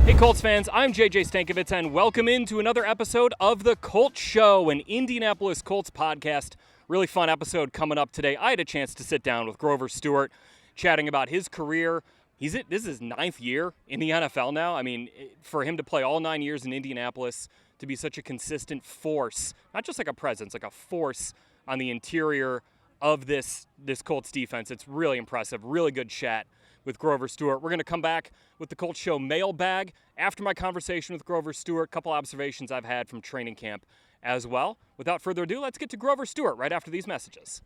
Hey Colts fans, I'm JJ Stankevitz and welcome into another episode of the Colts Show, an Indianapolis Colts podcast. Really fun episode coming up today. I had a chance to sit down with Grover Stewart, chatting about his career. This is his 9th year in the NFL now. I mean, for him to play all 9 years in Indianapolis, to be such a consistent force, not just like a presence, like a force on the interior of this Colts defense. It's really impressive. Really good chat with Grover Stewart. We're going to come back with the Colts Show Mailbag after my conversation with Grover Stewart. A couple observations I've had from training camp as well. Without further ado, let's get to Grover Stewart right after these messages.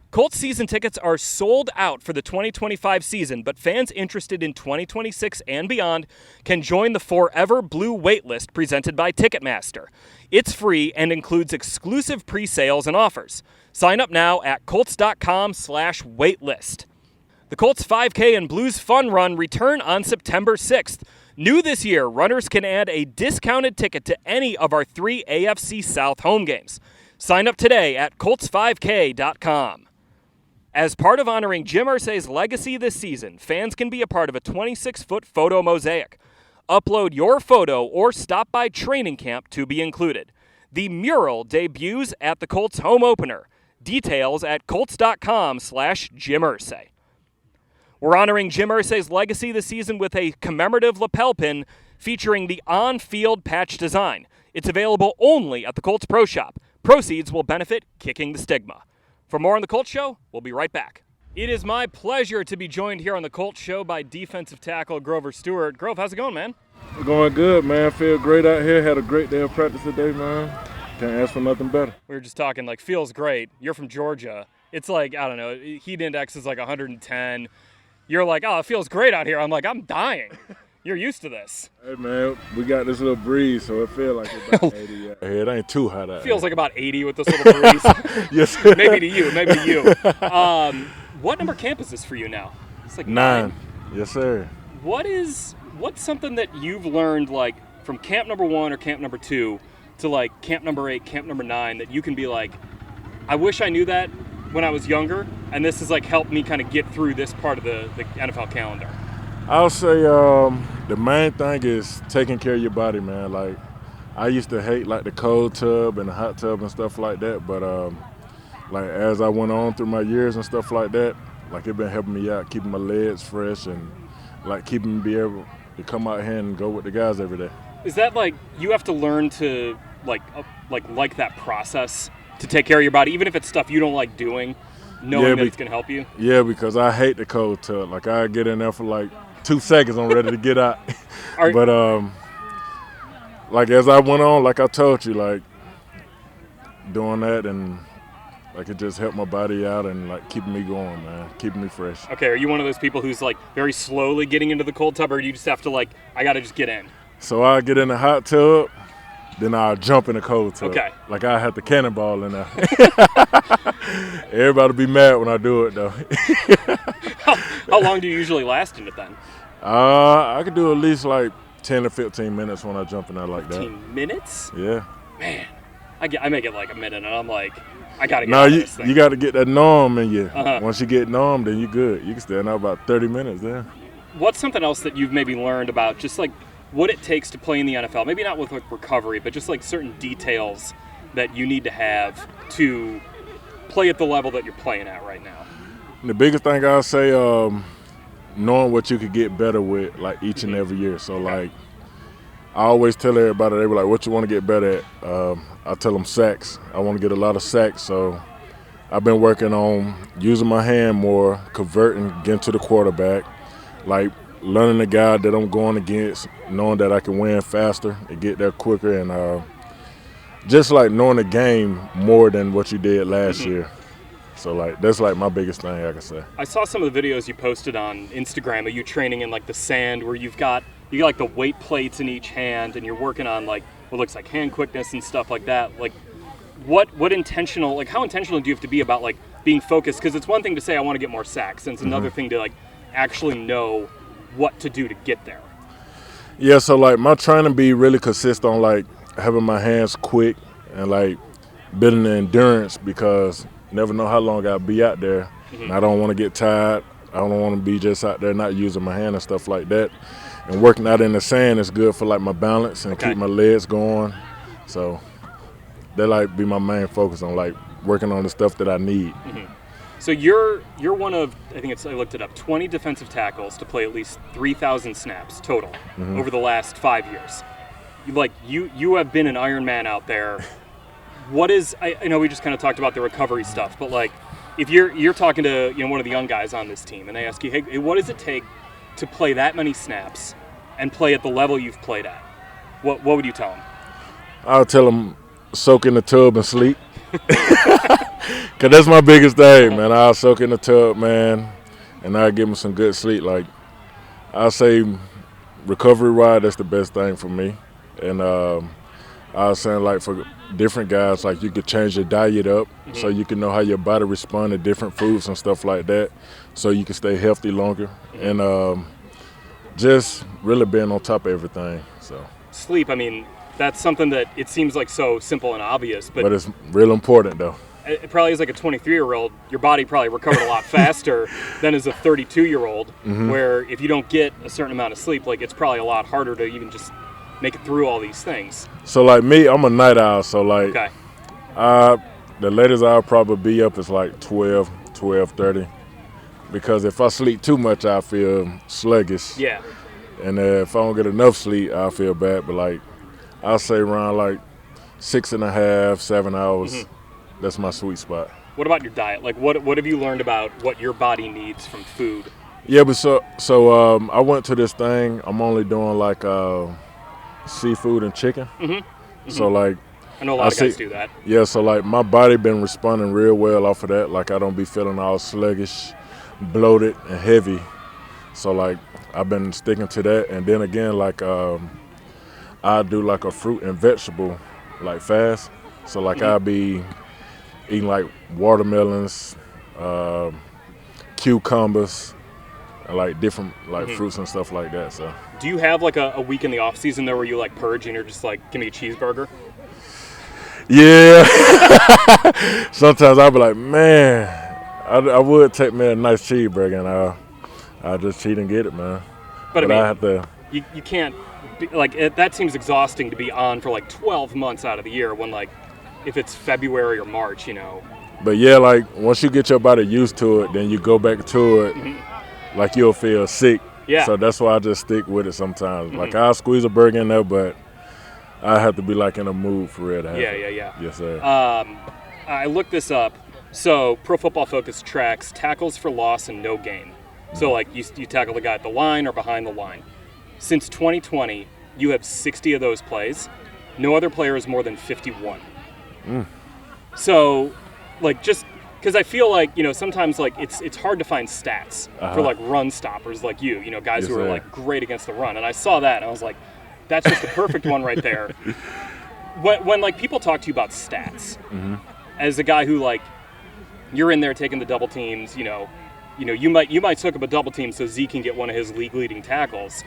Colts season tickets are sold out for the 2025 season, but fans interested in 2026 and beyond can join the Forever Blue waitlist presented by Ticketmaster. It's free and includes exclusive pre-sales and offers. Sign up now at Colts.com/waitlist. The Colts 5K and Blues Fun Run return on September 6th. New this year, runners can add a discounted ticket to any of our 3 AFC South home games. Sign up today at Colts5K.com. As part of honoring Jim Irsay's legacy this season, fans can be a part of a 26-foot photo mosaic. Upload your photo or stop by training camp to be included. The mural debuts at the Colts home opener. Details at Colts.com/Jim Irsay. We're honoring Jim Irsay's legacy this season with a commemorative lapel pin featuring the on-field patch design. It's available only at the Colts Pro Shop. Proceeds will benefit Kicking the Stigma. For more on the Colts Show, we'll be right back. It is my pleasure to be joined here on the Colts Show by defensive tackle Grover Stewart. Grove, how's it going, man? Going good, man. Feel great out here. Had a great day of practice today, man. Can't ask for nothing better. We were just talking, feels great. You're from Georgia. It's I don't know, heat index is 110. You're like, oh, it feels great out here. I'm like, I'm dying. You're used to this. Hey, man, we got this little breeze, so it feels like it's about 80 out here. It ain't too hot out here. Feels like about 80 with this little breeze. Yes. Maybe to you. What number camp is this for you now? It's 9. Yes, sir. What's something that you've learned, from camp number 1 or camp number 2 to, camp number 8, camp number 9, that you can be I wish I knew that when I was younger, and this has helped me kind of get through this part of the NFL calendar? I'll say the main thing is taking care of your body, man. I used to hate the cold tub and the hot tub and stuff like that, but as I went on through my years and stuff like that, it been helping me out, keeping my legs fresh and keeping me be able to come out here and go with the guys every day. Is that you have to learn to like that process to take care of your body, even if it's stuff you don't like doing, knowing that it's going to help you? Yeah, because I hate the cold tub. I get in there for 2 seconds, I'm ready to get out. But as I went on, I told you, doing that and it just helped my body out and keeping me going, man, keeping me fresh. Okay, are you one of those people who's very slowly getting into the cold tub, or do you just have to I got to just get in? So I get in the hot tub, then I'll jump in the cold tub. Okay. I have the cannonball in there. Everybody be mad when I do it, though. How long do you usually last in it then? I could do at least 10 to 15 minutes when I jump in there like that. 15 minutes? Yeah. Man, I make it a minute, and I'm I got to get out of this thing. You got to get that norm in you. Uh-huh. Once you get norm, then you're good. You can stay in there about 30 minutes there. What's something else that you've maybe learned about just what it takes to play in the NFL? Maybe not with recovery, but just certain details that you need to have to play at the level that you're playing at right now. The biggest thing I'll say, knowing what you could get better with each and every year. So I always tell everybody, they were what you want to get better at? I tell them sacks. I want to get a lot of sacks. So I've been working on using my hand more, converting, getting to the quarterback, learning the guy that I'm going against, knowing that I can win faster and get there quicker, and just knowing the game more than what you did last year. So that's my biggest thing I can say. I saw some of the videos you posted on Instagram of you training in the sand, where you got the weight plates in each hand, and you're working on what looks like hand quickness and stuff like that. What intentional, how intentional do you have to be about being focused? Because it's one thing to say I want to get more sacks, and it's another thing to actually know what to do to get there. Yeah, so my training be really consist on having my hands quick and building the endurance, because you never know how long I'll be out there. And I don't want to get tired. I don't want to be just out there not using my hand and stuff like that. and working out in the sand is good for like my balance and keep my legs going. So that like be my main focus on like working on the stuff that I need. Mm-hmm. So you're one of, I looked it up, 20 defensive tackles to play at least 3,000 snaps total over the last 5 years. You have been an Iron Man out there. What is, I know we just kind of talked about the recovery stuff, but like if you're talking to one of the young guys on this team and they ask you, hey, what does it take to play that many snaps and play at the level you've played at? What would you tell them? I'll tell them soak in the tub and sleep. Because that's my biggest thing, man. I'll soak in the tub, man, and I'll give them some good sleep. Like, I'll say recovery-wise, that's the best thing for me. And I was saying, like, for different guys, like, you could change your diet up so you can know how your body responds to different foods and stuff like that so you can stay healthy longer. And just really being on top of everything. So sleep, I mean, that's something that it seems like so simple and obvious. But it's real important, though. It probably is like a 23-year-old, your body probably recovered a lot faster than as a 32-year-old, where if you don't get a certain amount of sleep, like it's probably a lot harder to even just make it through all these things. So like me, I'm a night owl, so like the latest I'll probably be up is like 12:30, because if I sleep too much, I feel sluggish. Yeah. And if I don't get enough sleep, I feel bad. But like I'll say around like 6.5, 7 hours. That's my sweet spot. What about your diet? Like, what have you learned about what your body needs from food? Yeah, but so I went to this thing. I'm only doing like seafood and chicken. So like, I know a lot of guys do that. Yeah, so like my body been responding real well off of that. Like I don't be feeling all sluggish, bloated, and heavy. So like I've been sticking to that. And then again, like I do like a fruit and vegetable like fast. So like I'll be eating like watermelons, cucumbers, and like different like fruits and stuff like that. So do you have like a week in the off season there where you like purge and you're just like, give me a cheeseburger? Yeah. Sometimes I'll be like, man, I would take me a nice cheeseburger and I'll just cheat and get it, man. But I mean, I have to. You can't be, like that seems exhausting to be on for like 12 months out of the year when like if it's February or March, But yeah, like once you get your body used to it, then you go back to it, like you'll feel sick. Yeah. So that's why I just stick with it sometimes. Like I'll squeeze a burger in there, but I have to be like in a mood for real to have it. Yeah. Yes, sir. I looked this up. So Pro Football Focus tracks tackles for loss and no gain. So like you tackle the guy at the line or behind the line. Since 2020, you have 60 of those plays. No other player is more than 51. So, like, just because I feel like sometimes like it's hard to find stats for like run stoppers like you, guys who are like great against the run. And I saw that and I was like, that's just the perfect one right there. When like people talk to you about stats, as a guy who like you're in there taking the double teams, you might soak up a double team so Zeke can get one of his league leading tackles.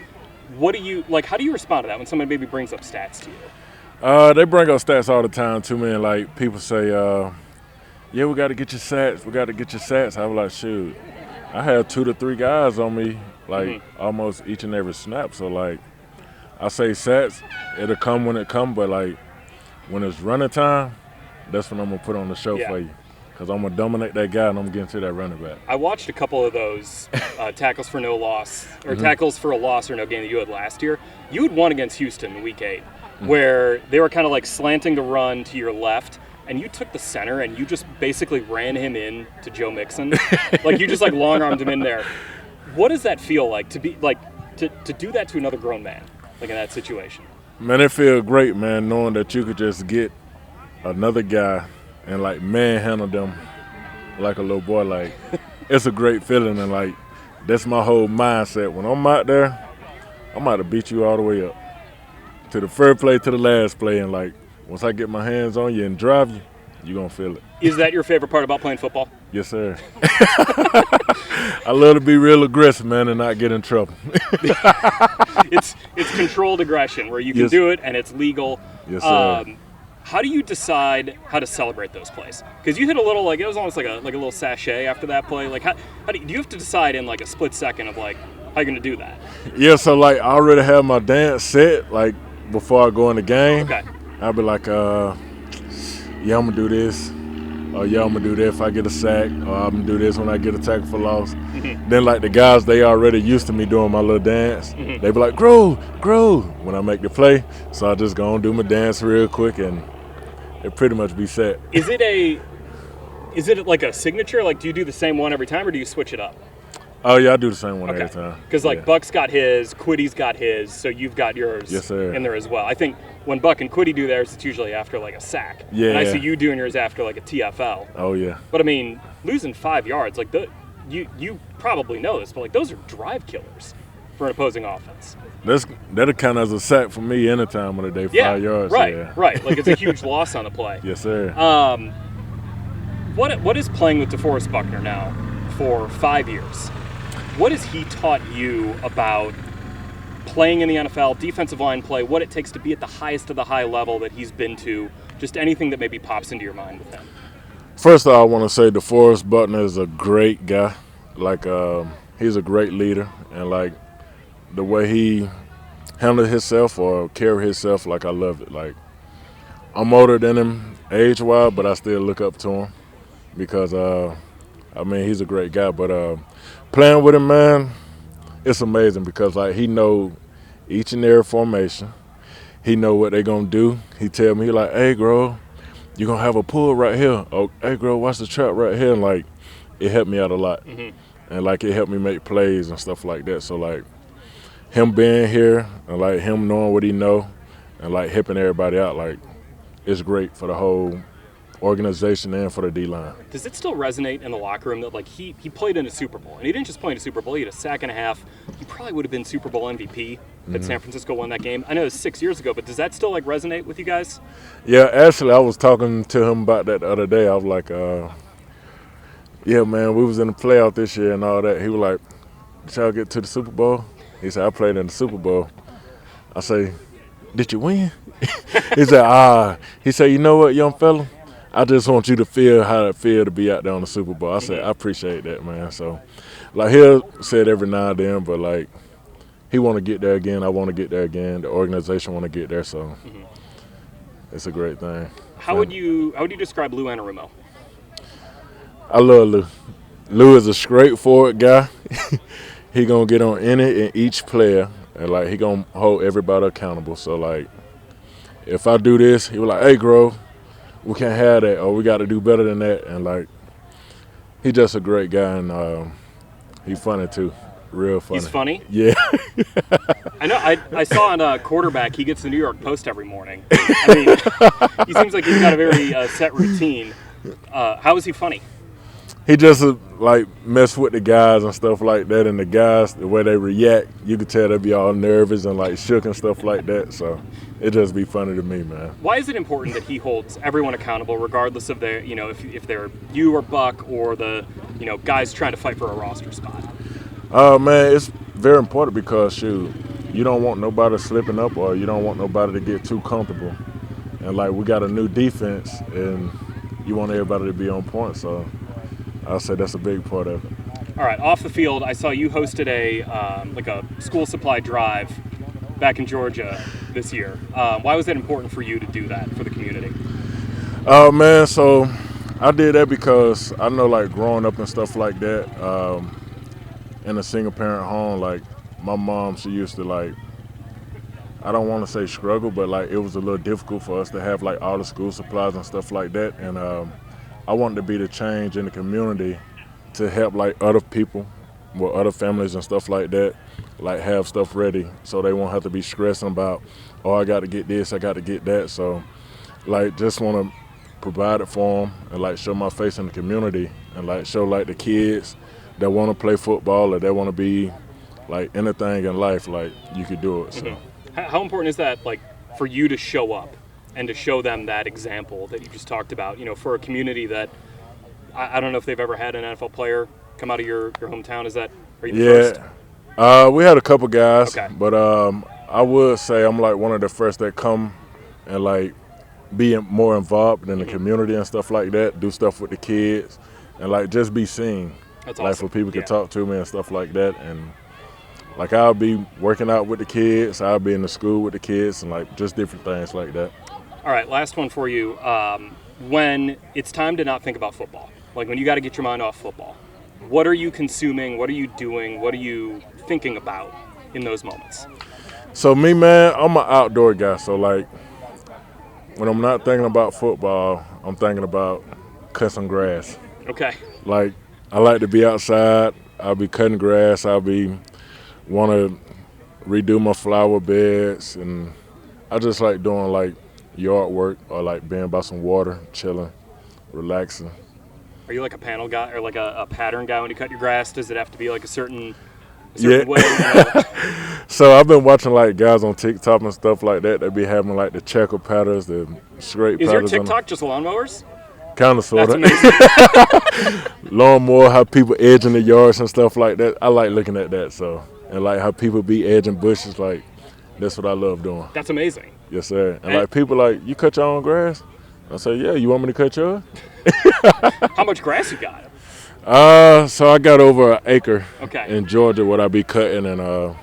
What do you like? How do you respond to that when somebody maybe brings up stats to you? They bring up stats all the time to me, and like people say, yeah, we got to get your stats. We got to get your stats. I was like, shoot, I have 2 to 3 guys on me, like almost each and every snap. So like, I say stats, it'll come when it come, but like when it's running time, that's when I'm gonna put on the show for you. Because I'm going to dominate that guy and I'm getting to that running back. I watched a couple of those tackles for no loss, or tackles for a loss or no gain that you had last year. You had one against Houston in Week 8, where they were kind of like slanting the run to your left, and you took the center and you just basically ran him in to Joe Mixon. Like you just like long-armed him in there. What does that feel like to be like to do that to another grown man, like in that situation? Man, it feels great, man, knowing that you could just get another guy and like manhandle them like a little boy. Like it's a great feeling, and like that's my whole mindset. When I'm out there, I'm about to beat you all the way up to the first play to the last play, and like once I get my hands on you and drive you, you're gonna feel it. Is that your favorite part about playing football? Yes, sir. I love to be real aggressive, man, and not get in trouble. It's controlled aggression where you can do it and it's legal. Yes, sir. How do you decide how to celebrate those plays? Because you hit a little, like it was almost like a little sachet after that play. Like how do you have to decide in like a split second of like, How you going to do that? Yeah, so like I already have my dance set like before I go in the game. Okay. I'll be like, yeah, I'm gonna do this. Or yeah, I'm gonna do that if I get a sack. Or I'm gonna do this when I get a tackle for loss. Mm-hmm. Then like the guys, they already used to me doing my little dance. Mm-hmm. They be like, grow when I make the play. So I just go and do my dance real quick and it pretty much be set. Is it like a signature? Like, do you do the same one every time, or do you switch it up? Oh yeah, I do the same one every time. Because like yeah. Buck's got his, Quiddy's got his, so you've got yours yes, sir. in there as well. I think when Buck and Quiddy do theirs, it's usually after like a sack. Yeah. And I see you doing yours after like a TFL. Oh yeah. But I mean, losing 5 yards, like you probably know this, but like those are drive killers for an opposing offense. That'll count as a sack for me any time of the day. 5 yards. Right, yeah. right. Like it's a huge loss on the play. Yes, sir. What is playing with DeForest Buckner now for 5 years? What has he taught you about playing in the NFL, defensive line play, what it takes to be at the highest of the high level that he's been to, just anything that maybe pops into your mind with him? First of all, I want to say DeForest Buckner is a great guy. Like, he's a great leader. And, like, the way he handled himself or carry himself, like, I love it. Like, I'm older than him age-wise, but I still look up to him because, I mean, he's a great guy. But playing with him, man, it's amazing because, like, he know each and every formation. He know what they going to do. He tell me, he like, hey, Grove, you're going to have a pull right here. Oh, hey, Grove, watch the trap right here. And, like, it helped me out a lot. Mm-hmm. And, like, it helped me make plays and stuff like that. So, like, him being here and, like, him knowing what he know and, like, helping everybody out, like, it's great for the whole organization and for the D-line. Does it still resonate in the locker room that, like, he played in a Super Bowl, and he didn't just play in a Super Bowl, he had a sack and a half. He probably would have been Super Bowl MVP had San Francisco won that game. I know it was 6 years ago, but does that still, like, resonate with you guys? Yeah, actually, I was talking to him about that the other day. I was like, yeah, man, we was in the playoff this year and all that. He was like, did y'all get to the Super Bowl? He said, I played in the Super Bowl. I say, did you win? He said, He said, you know what, young fella? I just want you to feel how it feel to be out there on the Super Bowl. I said, I appreciate that, man. So, like, he'll say it every now and then, but, like, he want to get there again. I want to get there again. The organization want to get there, so it's a great thing. How would you describe Lou Anarumo? I love Lou. Lou is a straightforward guy. He going to get on any and each player, and, like, he going to hold everybody accountable. So, like, if I do this, he was like, hey, Grove, we can't have that, or we got to do better than that. And, like, he just a great guy, and he funny, too. Real funny. He's funny? Yeah. I know. I saw on a quarterback, he gets the New York Post every morning. I mean, he seems like he's got a very set routine. How is he funny? He just, like, mess with the guys and stuff like that, and the guys, the way they react, you could tell they be all nervous and, like, shook and stuff like that. So it just be funny to me, man. Why is it important that he holds everyone accountable, regardless of their, you know, if they're you or Buck or the, you know, guys trying to fight for a roster spot? Man, it's very important because, shoot, you don't want nobody slipping up or you don't want nobody to get too comfortable. And, like, we got a new defense, and you want everybody to be on point, so I'll say that's a big part of it. All right, off the field, I saw you hosted a school supply drive back in Georgia this year. Why was that important for you to do that for the community? Man, so I did that because I know, like, growing up and stuff like that, in a single-parent home, like, my mom, she used to, like, I don't want to say struggle, but, like, it was a little difficult for us to have, like, all the school supplies and stuff like that. And I wanted to be the change in the community to help, like, other people with other families and stuff like that, like, have stuff ready so they won't have to be stressing about, oh, I got to get this, I got to get that. So, like, just want to provide it for them and, like, show my face in the community and, like, show, like, the kids that want to play football or that want to be, like, anything in life, like, you could do it. So. Mm-hmm. How important is that, like, for you to show up and to show them that example that you just talked about, you know, for a community that I don't know if they've ever had an NFL player come out of your hometown? Are you the first? We had a couple guys, okay. But I would say I'm, like, one of the first that come and, like, be more involved in the community and stuff like that, do stuff with the kids, and, like, just be seen. That's like, awesome. for people to talk to me and stuff like that. And like I'll be working out with the kids, I'll be in the school with the kids, and like just different things like that. All right, last one for you. When it's time to not think about football, like when you got to get your mind off football, what are you consuming? What are you doing? What are you thinking about in those moments? So me, man, I'm an outdoor guy. So like when I'm not thinking about football, I'm thinking about cut some grass. Okay. Like I like to be outside. I'll be cutting grass. I'll be want to redo my flower beds, and I just like doing like yard work or like being by some water, chilling, relaxing. Are you like a panel guy or like a pattern guy when you cut your grass? Does it have to be like a certain Yeah. way? You know? So I've been watching like guys on TikTok and stuff like that. They be having like the checker patterns, the straight Is your patterns. TikTok just lawnmowers? Kind of, sort That's of. amazing. Lawnmower, how people edging the yards and stuff like that. I like looking at that. So, and like how people be edging bushes, like that's what I love doing. That's amazing. Yes, sir. And like people like, you cut your own grass? I say, yeah. You want me to cut yours? How much grass you got? So I got over an acre Okay. in Georgia what I be cutting, and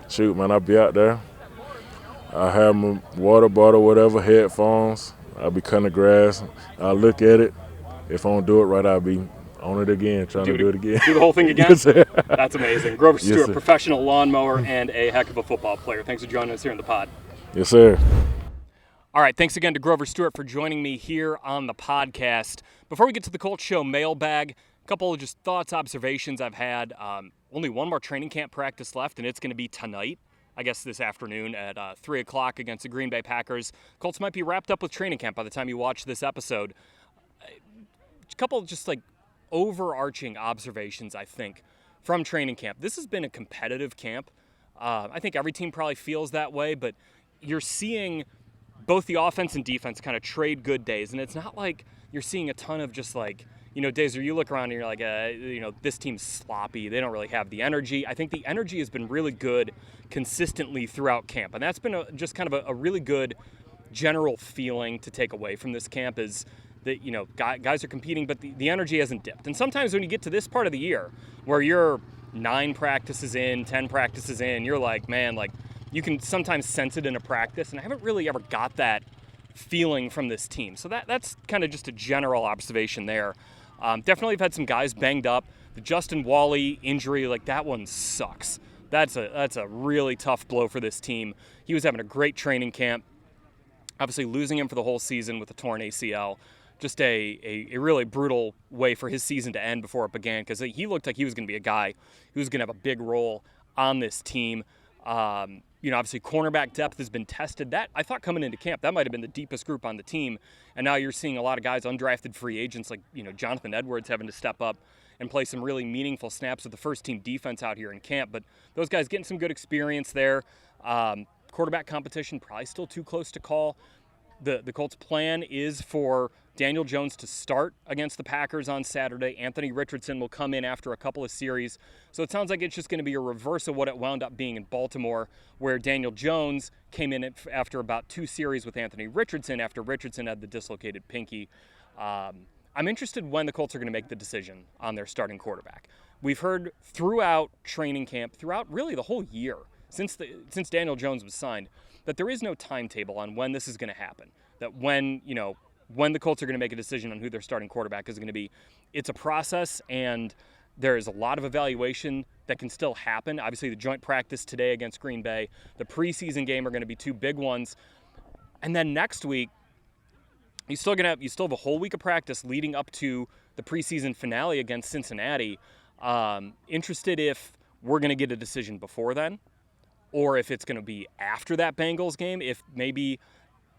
shoot, man, I be out there. I have my water bottle, whatever, headphones. I'll be cutting the grass. I'll look at it. If I don't do it right, I'll be on it again, trying to do it again. Do the whole thing again? Yes, sir. That's amazing. Grover Yes, Stewart, sir. professional lawnmower and a heck of a football player. Thanks for joining us here in the pod. Yes, sir. All right, thanks again to Grover Stewart for joining me here on the podcast. Before we get to the Colts Show Mailbag, a couple of just thoughts, observations I've had. Only one more training camp practice left, and it's going to be tonight. I guess this afternoon at 3 o'clock against the Green Bay Packers. Colts might be wrapped up with training camp by the time you watch this episode. A couple of just like overarching observations, I think, from training camp. This has been a competitive camp. I think every team probably feels that way, but you're seeing both the offense and defense kind of trade good days. And it's not like you're seeing a ton of just like, days where you look around and you're like, this team's sloppy. They don't really have the energy. I think the energy has been really good consistently throughout camp. And that's been just kind of a really good general feeling to take away from this camp is that, guys are competing, but the energy hasn't dipped. And sometimes when you get to this part of the year where you're 9 practices in, 10 practices in, you're like, man, like you can sometimes sense it in a practice. And I haven't really ever got that feeling from this team. So that's kind of just a general observation there. Definitely have had some guys banged up. The Justin Wally injury, like that one sucks. That's a really tough blow for this team. He was having a great training camp. Obviously losing him for the whole season with a torn ACL. Just a really brutal way for his season to end before it began because he looked like he was going to be a guy who was going to have a big role on this team. Obviously cornerback depth has been tested. That I thought coming into camp, that might have been the deepest group on the team. And now you're seeing a lot of guys, undrafted free agents like, Jonathan Edwards having to step up and play some really meaningful snaps with the first team defense out here in camp. But those guys getting some good experience there. Quarterback competition probably still too close to call. The Colts' plan is for Daniel Jones to start against the Packers on Saturday. Anthony Richardson will come in after a couple of series. So it sounds like it's just going to be a reverse of what it wound up being in Baltimore, where Daniel Jones came in after about 2 series with Anthony Richardson after Richardson had the dislocated pinky. I'm interested when the Colts are going to make the decision on their starting quarterback. We've heard throughout training camp, throughout really the whole year, since Daniel Jones was signed, that there is no timetable on when this is going to happen. That when the Colts are going to make a decision on who their starting quarterback is going to be, it's a process, and there is a lot of evaluation that can still happen. Obviously, the joint practice today against Green Bay, the preseason game are going to be 2 big ones, and then next week, you still have a whole week of practice leading up to the preseason finale against Cincinnati. Interested if we're going to get a decision before then, or if it's going to be after that Bengals game. If maybe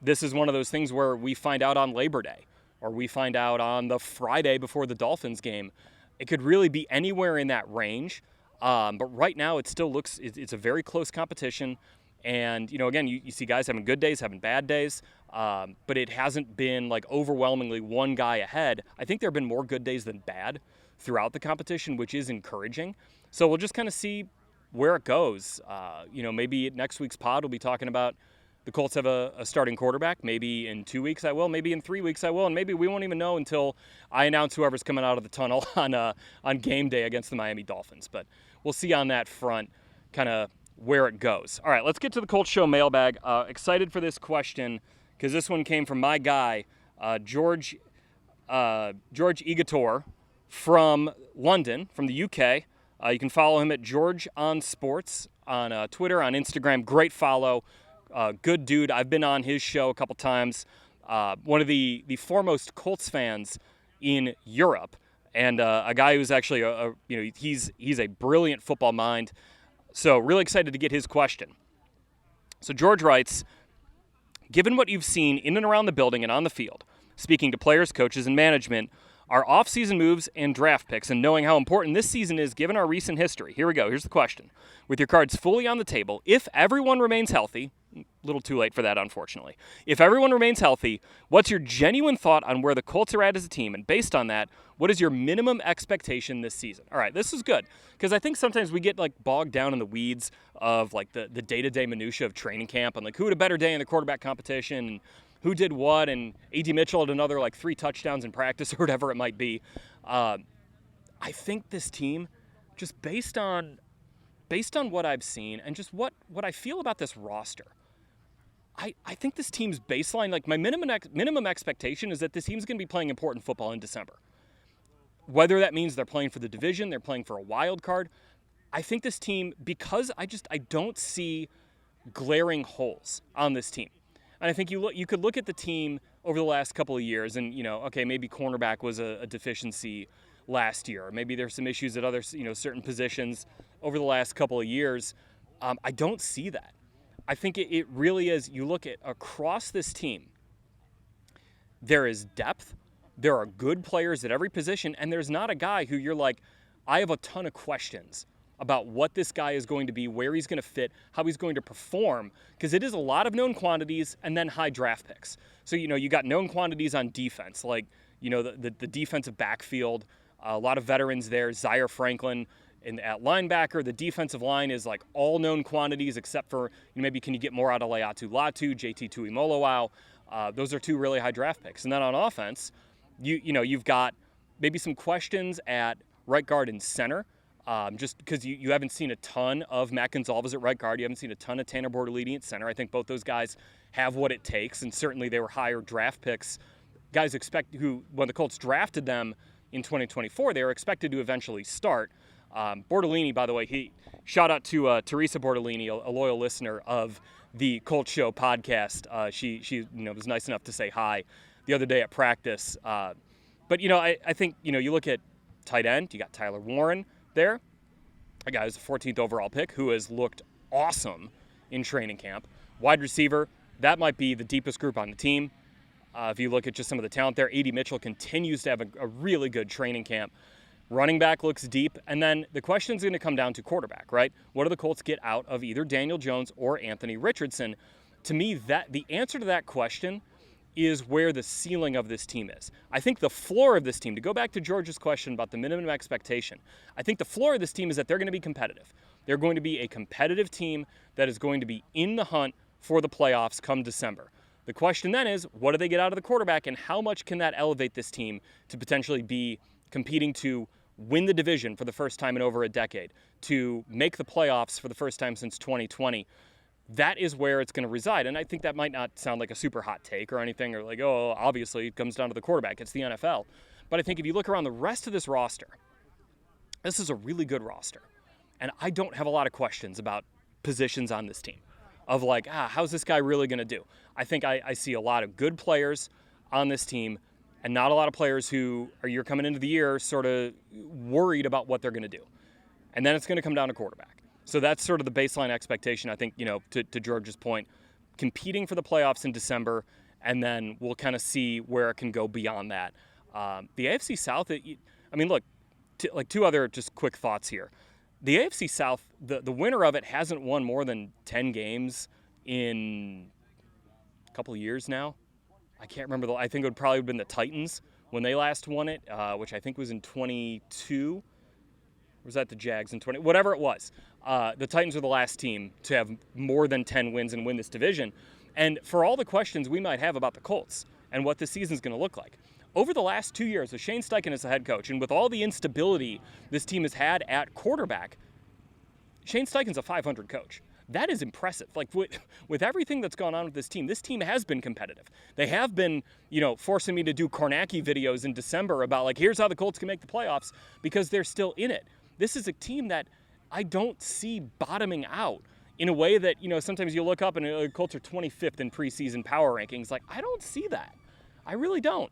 this is one of those things where we find out on Labor Day, or we find out on the Friday before the Dolphins game. It could really be anywhere in that range. But right now, it still looks it's a very close competition. And, again, you see guys having good days, having bad days, but it hasn't been like overwhelmingly one guy ahead. I think there have been more good days than bad throughout the competition, which is encouraging. So we'll just kind of see where it goes. Maybe next week's pod we'll be talking about the Colts have a starting quarterback. Maybe in 2 weeks I will. Maybe in 3 weeks I will. And maybe we won't even know until I announce whoever's coming out of the tunnel on game day against the Miami Dolphins. But we'll see on that front. kind of where it goes. All right, let's get to the Colts Show Mailbag. Excited for this question because this one came from my guy, George Igator from London, from the UK. You can follow him at George on Sports on Twitter, on Instagram. Great follow. Good dude. I've been on his show a couple times. One of the foremost Colts fans in Europe, and a guy who's actually he's a brilliant football mind. So really excited to get his question. So George writes, given what you've seen in and around the building and on the field, speaking to players, coaches, and management, our off-season moves and draft picks, and knowing how important this season is given our recent history. Here we go. Here's the question. With your cards fully on the table, if everyone remains healthy, a little too late for that, unfortunately. If everyone remains healthy, what's your genuine thought on where the Colts are at as a team? And based on that, what is your minimum expectation this season? All right, this is good because I think sometimes we get bogged down in the weeds of the day-to-day minutia of training camp and who had a better day in the quarterback competition and who did what, and A.D. Mitchell had another 3 touchdowns in practice or whatever it might be. I think this team, just based on what I've seen and just what I feel about this roster, I think this team's baseline, my minimum expectation is that this team's going to be playing important football in December. Whether that means they're playing for the division, they're playing for a wild card, I think this team, because I don't see glaring holes on this team. And I think you could look at the team over the last couple of years and, okay, maybe cornerback was a deficiency last year. Or maybe there's some issues at other, certain positions over the last couple of years. I don't see that. I think it really is, you look at across this team, there is depth, there are good players at every position, and there's not a guy who you're I have a ton of questions about what this guy is going to be, where he's going to fit, how he's going to perform, because it is a lot of known quantities and then high draft picks. So, you got known quantities on defense, the defensive backfield, a lot of veterans there, Zaire Franklin, and at linebacker, the defensive line is all known quantities except for maybe can you get more out of Laiatu Latu, JT Tuimoloau. Those are 2 really high draft picks. And then on offense, you've got maybe some questions at right guard and center, just because you haven't seen a ton of Matt Gonzalez at right guard. You haven't seen a ton of Tanner Bortolini at center. I think both those guys have what it takes, and certainly they were higher draft picks. Guys when the Colts drafted them in 2024, they were expected to eventually start. Bortolini, by the way, shout out to Teresa Bortolini, a loyal listener of the Colts Show podcast. She was nice enough to say hi the other day at practice. But I think you look at tight end, you got Tyler Warren there, a guy who's a 14th overall pick who has looked awesome in training camp. Wide receiver, that might be the deepest group on the team. If you look at just some of the talent there, A.D. Mitchell continues to have a really good training camp. Running back looks deep, and then the question's going to come down to quarterback, right? What do the Colts get out of either Daniel Jones or Anthony Richardson? To me, the answer to that question is where the ceiling of this team is. I think the floor of this team, to go back to George's question about the minimum expectation, I think the floor of this team is that they're going to be competitive. They're going to be a competitive team that is going to be in the hunt for the playoffs come December. The question then is, what do they get out of the quarterback, and how much can that elevate this team to potentially be competing to win the division for the first time in over a decade, to make the playoffs for the first time since 2020? That is where it's going to reside. And I think that might not sound like a super hot take or anything, or obviously it comes down to the quarterback. It's the NFL. But I think if you look around the rest of this roster, this is a really good roster. And I don't have a lot of questions about positions on this team of how's this guy really going to do? I think I see a lot of good players on this team and not a lot of players who you're coming into the year sort of worried about what they're going to do. And then it's going to come down to quarterback. So that's sort of the baseline expectation, I think, to George's point, competing for the playoffs in December, and then we'll kind of see where it can go beyond that. The AFC South, look, 2 other just quick thoughts here. The AFC South, the winner of it hasn't won more than 10 games in a couple of years now. I can't remember. I think it would probably have been the Titans when they last won it, which I think was in 22. Or was that the Jags in 20? Whatever it was. The Titans were the last team to have more than 10 wins and win this division. And for all the questions we might have about the Colts and what this season's going to look like, over the last 2 years with Shane Steichen as the head coach and with all the instability this team has had at quarterback, Shane Steichen's a 500 coach. That is impressive. Like with everything that's gone on with this team has been competitive. They have been, forcing me to do Kornacki videos in December about like, here's how the Colts can make the playoffs because they're still in it. This is a team that I don't see bottoming out in a way that, sometimes you look up and the Colts are 25th in preseason power rankings. Like, I don't see that. I really don't.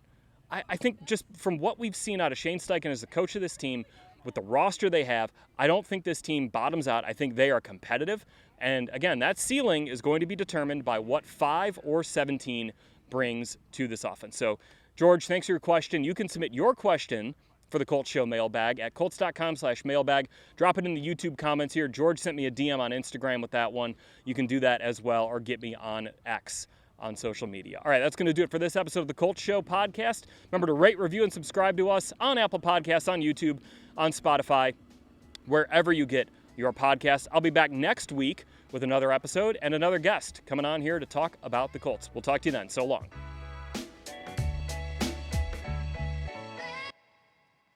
I think just from what we've seen out of Shane Steichen as the coach of this team, with the roster they have, I don't think this team bottoms out. I think they are competitive. And again, that ceiling is going to be determined by what 5 or 17 brings to this offense. So, George, thanks for your question. You can submit your question for the Colts Show Mailbag at Colts.com/mailbag. Drop it in the YouTube comments here. George sent me a DM on Instagram with that one. You can do that as well, or get me on X on social media. All right, that's going to do it for this episode of the Colts Show podcast. Remember to rate, review, and subscribe to us on Apple Podcasts, on YouTube, on Spotify, wherever you get your podcasts. I'll be back next week with another episode and another guest coming on here to talk about the Colts. We'll talk to you then. So long.